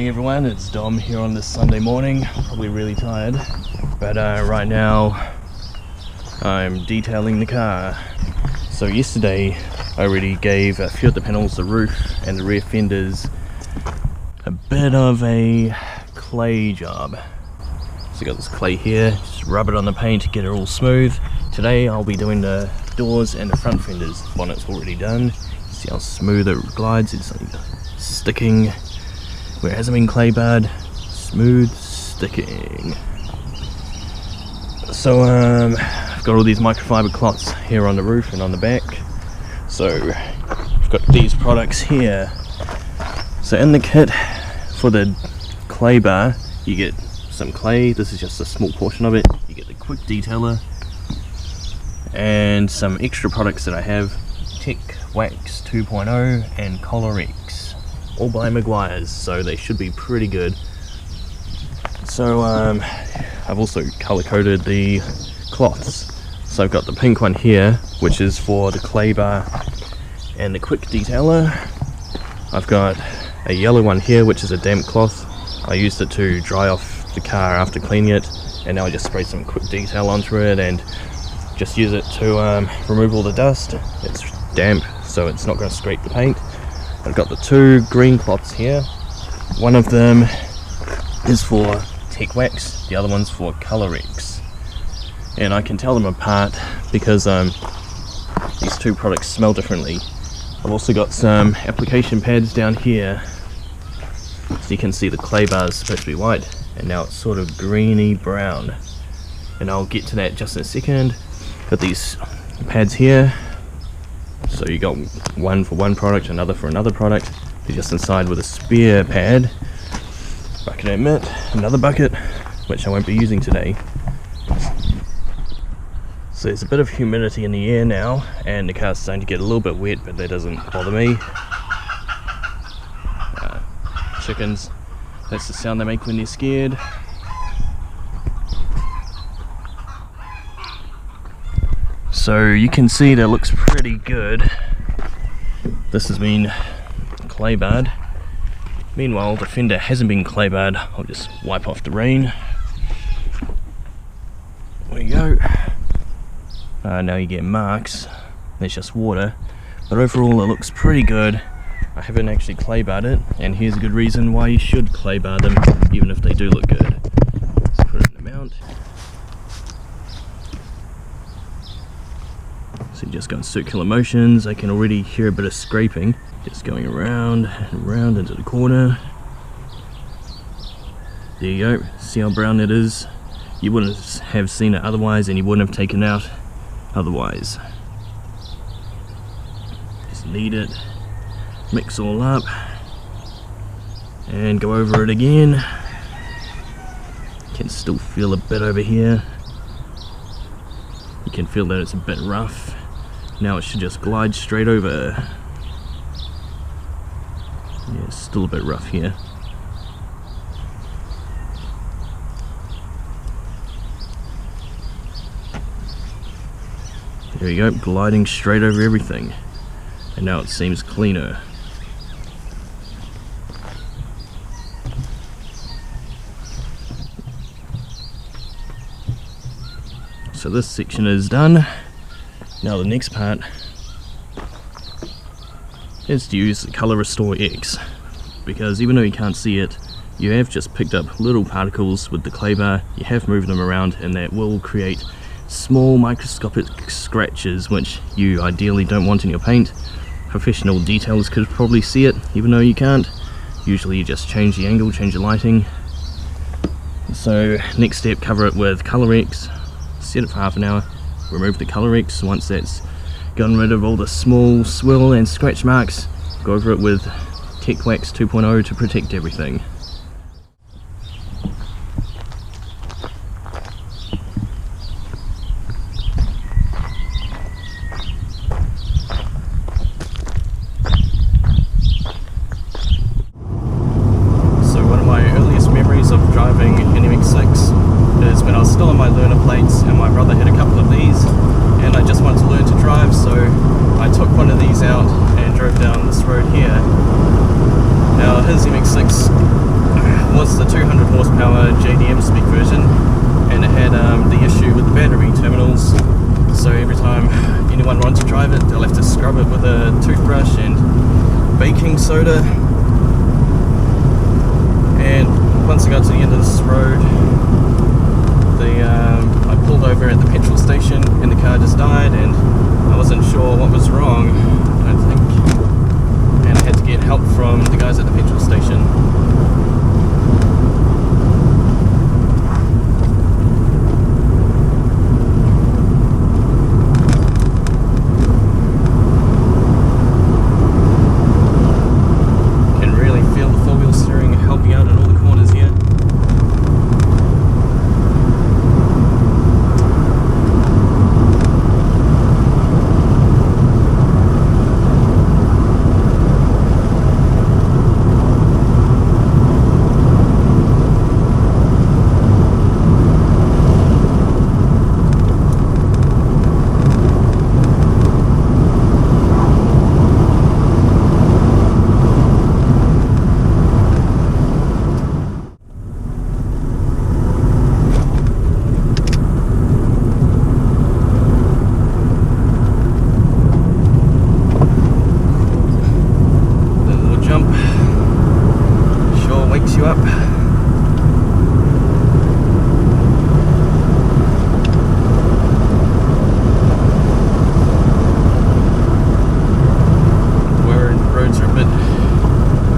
morning everyone, it's Dom here on this Sunday morning. Probably really tired, but right now I'm detailing the car. So yesterday I already gave a few of the panels, the roof and the rear fenders, a bit of a clay job. So I got this clay here, just rub it on the paint to get it all smooth. Today I'll be doing the doors and the front fenders. The bonnet's already done. See how smooth it glides, it's like sticking where it hasn't been clay barred, smooth sticking. So I've got all these microfiber cloths here on the roof and on the back. So I've got these products here. So in the kit for the clay bar, you get some clay. This is just a small portion of it. You get the quick detailer and some extra products that I have: Tech Wax 2.0 and Color X, all by Meguiar's, so they should be pretty good. So I've also color coded the cloths. So I've got the pink one here, which is for the clay bar and the quick detailer. I've got a yellow one here, which is a damp cloth. I used it to dry off the car after cleaning it, and now I just spray some quick detail onto it and just use it to remove all the dust. It's damp, so it's not going to scrape the paint. I've got the two green cloths here. One of them is for Tech Wax, the other one's for Color X. And I can tell them apart because these two products smell differently. I've also got some application pads down here. So you can see the clay bar is supposed to be white, and now it's sort of greeny brown. And I'll get to that just in a second. Got these pads here. So you got one for one product, another for another product. They're just inside with a spare pad. Bucket and mitt, another bucket, which I won't be using today. So there's a bit of humidity in the air now, and the car's starting to get a little bit wet, but that doesn't bother me. Chickens, that's the sound they make when they're scared. So you can see that looks pretty good. This has been clay barred. Meanwhile, the fender hasn't been clay barred. I'll just wipe off the rain. There you go. Now you get marks. There's just water. But overall it looks pretty good. I haven't actually clay barred it, and here's a good reason why you should clay bar them, even if they do look good. Let's put it in the mount. So you just go in circular motions. I can already hear a bit of scraping, just going around and around into the corner. There you go, see how brown it is? You wouldn't have seen it otherwise, and you wouldn't have taken it out otherwise. Just knead it, mix all up, and go over it again. You can still feel a bit over here. You can feel that it's a bit rough. Now it should just glide straight over. Yeah, it's still a bit rough here. There you go, gliding straight over everything. And now it seems cleaner. So this section is done. Now the next part is to use the Color Restore X, because even though you can't see it, you have just picked up little particles with the clay bar. You have moved them around, and that will create small microscopic scratches, which you ideally don't want in your paint. Professional detailers could probably see it, even though you can't. Usually you just change the angle, change the lighting. So next step, cover it with Color X, set it for half an hour, remove the Color X. Once that's gotten rid of all the small swill and scratch marks, go over it with Tech Wax 2.0 to protect everything. Driving an MX6 is when I was still on my learner plates, and my brother had a couple of these, and I just wanted to learn to drive, so I took one of these out and drove down this road here. Now his MX6 baking soda. And once I got to the end of this road, I pulled over at the petrol station and the car just died, and I wasn't sure what was wrong, I don't think. And I had to get help from the guys at the petrol station. Can really feel the four-wheel steering helping out in all the corners here. You up. Where the roads are a bit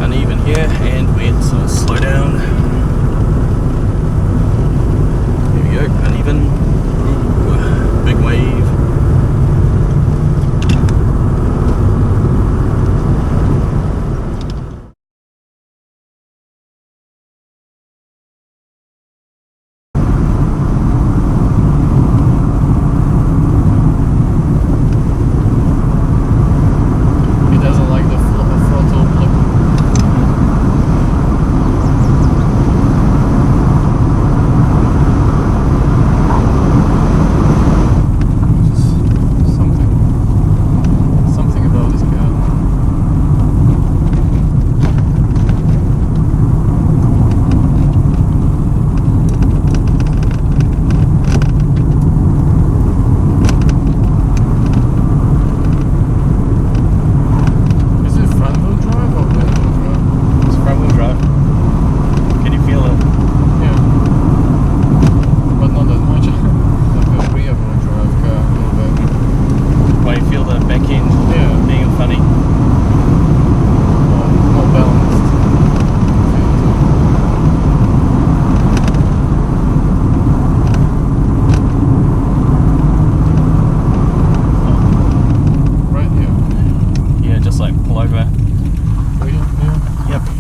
uneven here, and we had to slow down. Here we go, uneven. Ooh, big wave.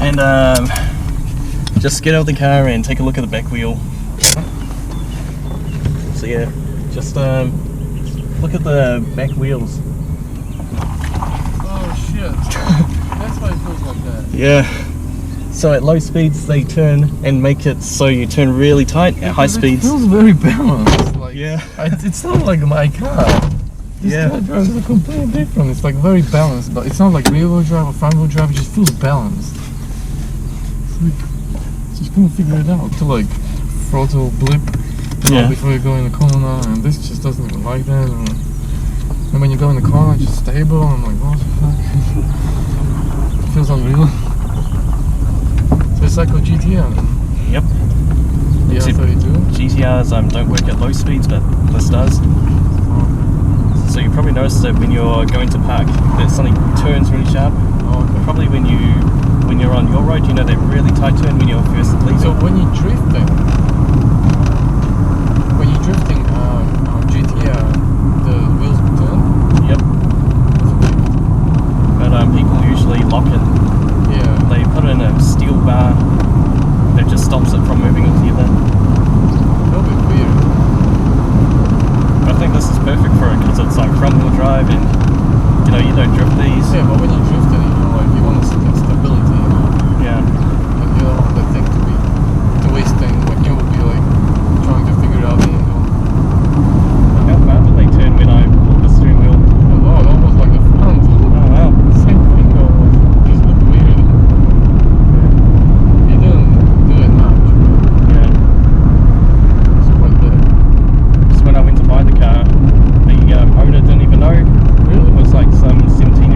And just get out of the car and take a look at the back wheel. So yeah, just look at the back wheels. Oh shit. That's why it feels like that. Yeah. So at low speeds they turn and make it so you turn really tight. At high speeds it feels very balanced. Like, yeah. It's not like my car. This car drives are completely different. It's like very balanced, but it's not like rear wheel drive or front wheel drive. It just feels balanced. It's like, just couldn't figure it out to like throttle blip before you go in the corner, and this just doesn't even like that. And when you go in the corner, it's just stable. I'm like, what the fuck? It feels unreal. So it's like a GTR. Yep. The R32. GTRs don't work at low speeds, but this does. So you probably noticed that when you're going to park, that something turns really sharp. Oh, okay. Probably when you're on your road, you know that really tight turn when you're first leaving. So when you're drifting GTR, the wheels will turn? Yep. But people usually lock it. Yeah. They put in a steel bar that just stops it from moving altogether. That'll be weird. I think this is perfect for it because it's like front wheel drive, and you don't drift these. Yeah, but when you're drifting, like you want to see that stability. Yeah. You don't want that thing to be twisting when you will be like trying to figure out the angle. How far did they turn when I pulled the steering wheel? Oh, almost like the front. Oh wow. Same thing almost. Just look weird. It didn't do it much. Yeah. It's quite big. Just when I went to buy the car, the owner didn't even know. Really? It was like some 17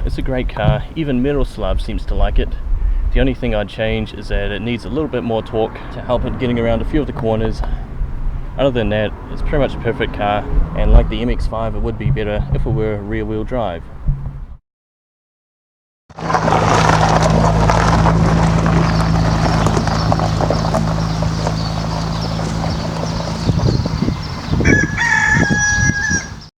It's a great car. Even Metal Slab seems to like it. The only thing I'd change is that it needs a little bit more torque to help it getting around a few of the corners. Other than that, it's pretty much a perfect car, and like the MX5, it would be better if it were rear-wheel drive.